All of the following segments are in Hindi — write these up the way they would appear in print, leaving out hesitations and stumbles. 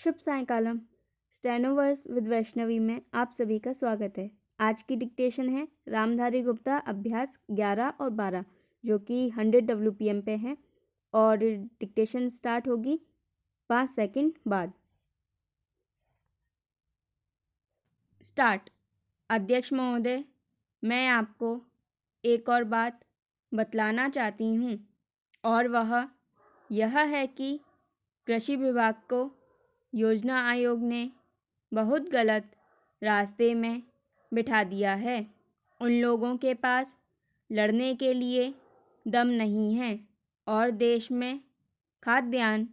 शुभ सायंकालम। स्टेनोवर्स विद वैष्णवी में आप सभी का स्वागत है। आज की डिक्टेशन है रामधारी गुप्ता अभ्यास 11 और 12 जो कि 100 WPM पे है और डिक्टेशन स्टार्ट होगी 5 सेकंड बाद। स्टार्ट। अध्यक्ष महोदय, मैं आपको एक और बात बतलाना चाहती हूँ और वह यह है कि कृषि विभाग को योजना आयोग ने बहुत गलत रास्ते में बिठा दिया है। उन लोगों के पास लड़ने के लिए दम नहीं है और देश में खाद्यान्न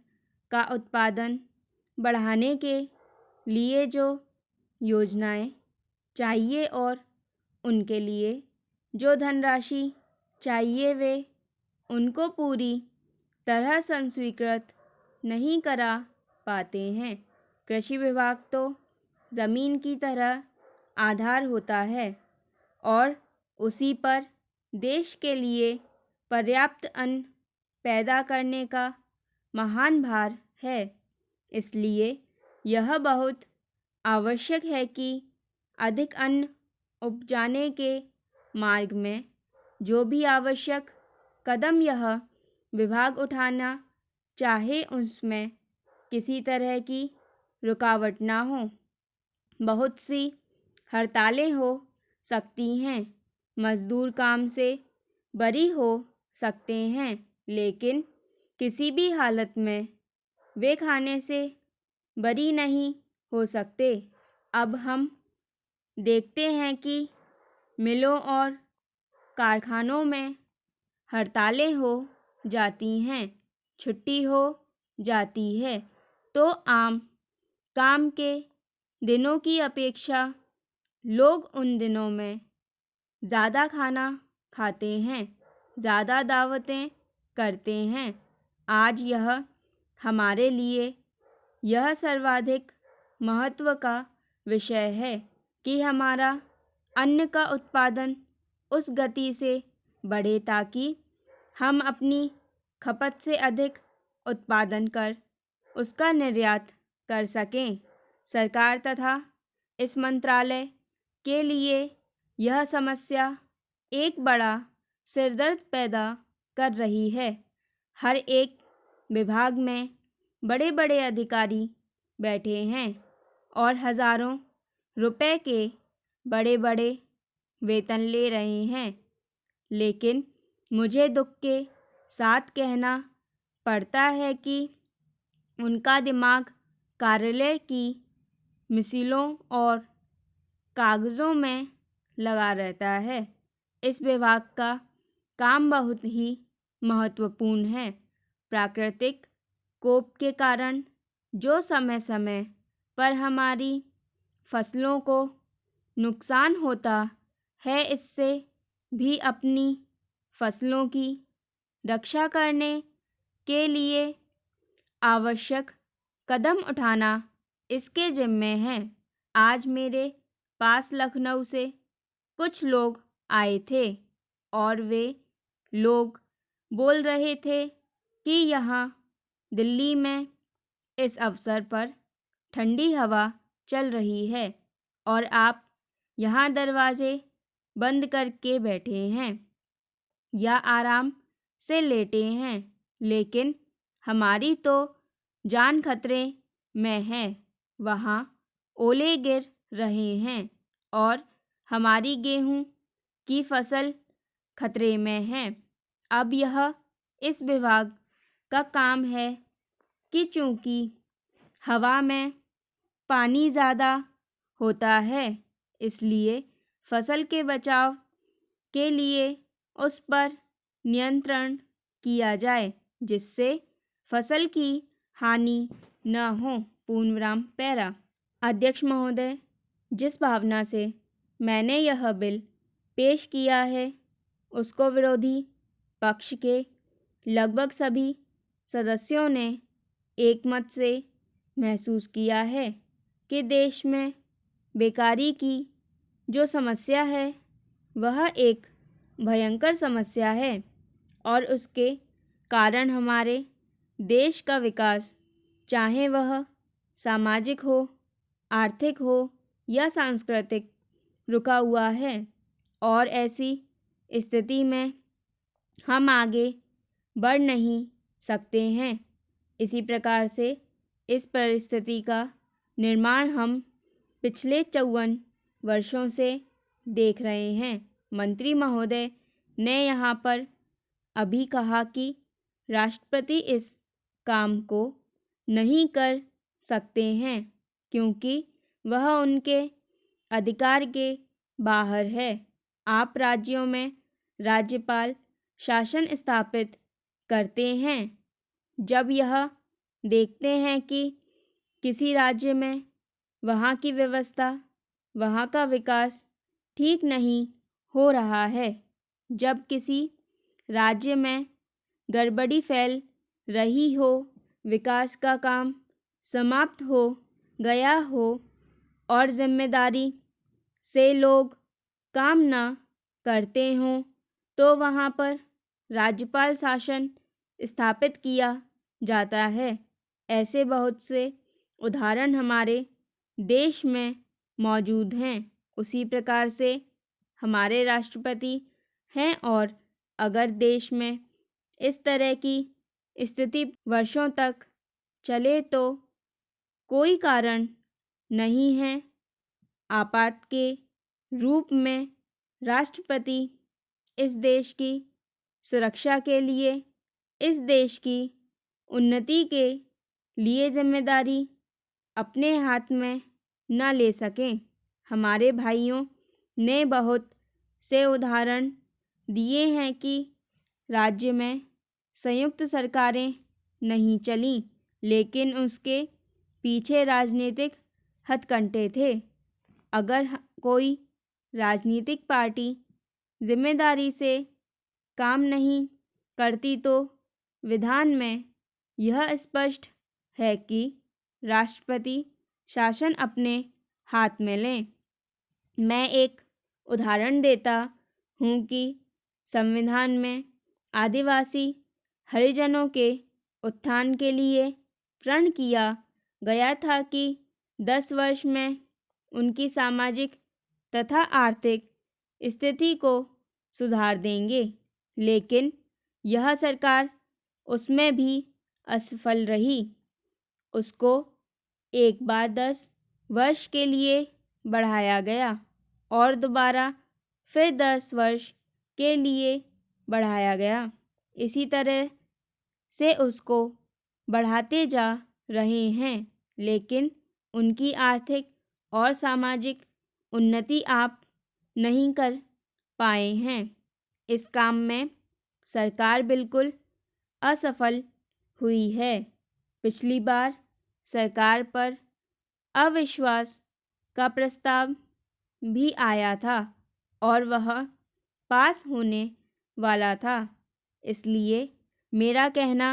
का उत्पादन बढ़ाने के लिए जो योजनाएं चाहिए और उनके लिए जो धनराशि चाहिए वे उनको पूरी तरह संस्वीकृत नहीं करा पाते हैं। कृषि विभाग तो ज़मीन की तरह आधार होता है और उसी पर देश के लिए पर्याप्त अन्न पैदा करने का महान भार है। इसलिए यह बहुत आवश्यक है कि अधिक अन्न उपजाने के मार्ग में जो भी आवश्यक कदम यह विभाग उठाना चाहे उसमें किसी तरह की रुकावट ना हो। बहुत सी हड़तालें हो सकती हैं, मजदूर काम से बरी हो सकते हैं, लेकिन किसी भी हालत में वे खाने से बरी नहीं हो सकते। अब हम देखते हैं कि मिलों और कारखानों में हड़तालें हो जाती हैं, छुट्टी हो जाती है तो आम काम के दिनों की अपेक्षा लोग उन दिनों में ज़्यादा खाना खाते हैं, ज़्यादा दावतें करते हैं। आज यह हमारे लिए यह सर्वाधिक महत्व का विषय है कि हमारा अन्न का उत्पादन उस गति से बढ़े ताकि हम अपनी खपत से अधिक उत्पादन कर उसका निर्यात कर सकें। सरकार तथा इस मंत्रालय के लिए यह समस्या एक बड़ा सिरदर्द पैदा कर रही है। हर एक विभाग में बड़े बड़े अधिकारी बैठे हैं और हज़ारों रुपए के बड़े बड़े वेतन ले रहे हैं, लेकिन मुझे दुख के साथ कहना पड़ता है कि उनका दिमाग कार्यालय की मिसिलों और कागज़ों में लगा रहता है। इस विभाग का काम बहुत ही महत्वपूर्ण है। प्राकृतिक कोप के कारण जो समय समय पर हमारी फसलों को नुकसान होता है, इससे भी अपनी फसलों की रक्षा करने के लिए आवश्यक कदम उठाना इसके जिम्मे है। आज मेरे पास लखनऊ से कुछ लोग आए थे और वे लोग बोल रहे थे कि यहाँ दिल्ली में इस अवसर पर ठंडी हवा चल रही है और आप यहाँ दरवाजे बंद करके बैठे हैं या आराम से लेटे हैं, लेकिन हमारी तो जान खतरे में है। वहाँ ओले गिर रहे हैं और हमारी गेहूं की फसल खतरे में है। अब यह इस विभाग का काम है कि चूँकि हवा में पानी ज़्यादा होता है, इसलिए फसल के बचाव के लिए उस पर नियंत्रण किया जाए जिससे फसल की हानि न हो। पूर्णविराम पैरा। अध्यक्ष महोदय, जिस भावना से मैंने यह बिल पेश किया है उसको विरोधी पक्ष के लगभग सभी सदस्यों ने एकमत से महसूस किया है कि देश में बेकारी की जो समस्या है वह एक भयंकर समस्या है और उसके कारण हमारे देश का विकास, चाहे वह सामाजिक हो, आर्थिक हो या सांस्कृतिक, रुका हुआ है और ऐसी स्थिति में हम आगे बढ़ नहीं सकते हैं। इसी प्रकार से इस परिस्थिति का निर्माण हम पिछले 54 वर्षों से देख रहे हैं। मंत्री महोदय ने यहाँ पर अभी कहा कि राष्ट्रपति इस काम को नहीं कर सकते हैं क्योंकि वह उनके अधिकार के बाहर है। आप राज्यों में राज्यपाल शासन स्थापित करते हैं। जब यह देखते हैं कि किसी राज्य में वहाँ की व्यवस्था, वहाँ का विकास ठीक नहीं हो रहा है, जब किसी राज्य में गड़बड़ी फैल रही हो, विकास का काम समाप्त हो गया हो और जिम्मेदारी से लोग काम न करते हों, तो वहाँ पर राज्यपाल शासन स्थापित किया जाता है। ऐसे बहुत से उदाहरण हमारे देश में मौजूद हैं। उसी प्रकार से हमारे राष्ट्रपति हैं और अगर देश में इस तरह की स्थिति वर्षों तक चले तो कोई कारण नहीं है। आपात के रूप में राष्ट्रपति इस देश की सुरक्षा के लिए, इस देश की उन्नति के लिए जिम्मेदारी अपने हाथ में न ले सकें। हमारे भाइयों ने बहुत से उदाहरण दिए हैं कि राज्य में संयुक्त सरकारें नहीं चलीं, लेकिन उसके पीछे राजनीतिक हथकंडे थे। अगर कोई राजनीतिक पार्टी जिम्मेदारी से काम नहीं करती तो विधान में यह स्पष्ट है कि राष्ट्रपति शासन अपने हाथ में लें। मैं एक उदाहरण देता हूँ कि संविधान में आदिवासी हरिजनों के उत्थान के लिए प्रण किया गया था कि 10 वर्ष में उनकी सामाजिक तथा आर्थिक स्थिति को सुधार देंगे, लेकिन यह सरकार उसमें भी असफल रही। उसको एक बार 10 वर्ष के लिए बढ़ाया गया और दोबारा फिर 10 वर्ष के लिए बढ़ाया गया। इसी तरह से उसको बढ़ाते जा रहे हैं, लेकिन उनकी आर्थिक और सामाजिक उन्नति आप नहीं कर पाए हैं। इस काम में सरकार बिल्कुल असफल हुई है। पिछली बार सरकार पर अविश्वास का प्रस्ताव भी आया था और वह पास होने वाला था। इसलिए मेरा कहना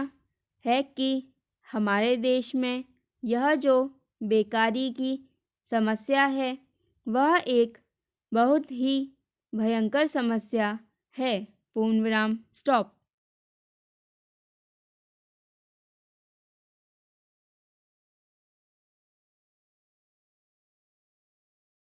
है कि हमारे देश में यह जो बेकारी की समस्या है वह एक बहुत ही भयंकर समस्या है। पूर्ण विराम, स्टॉप।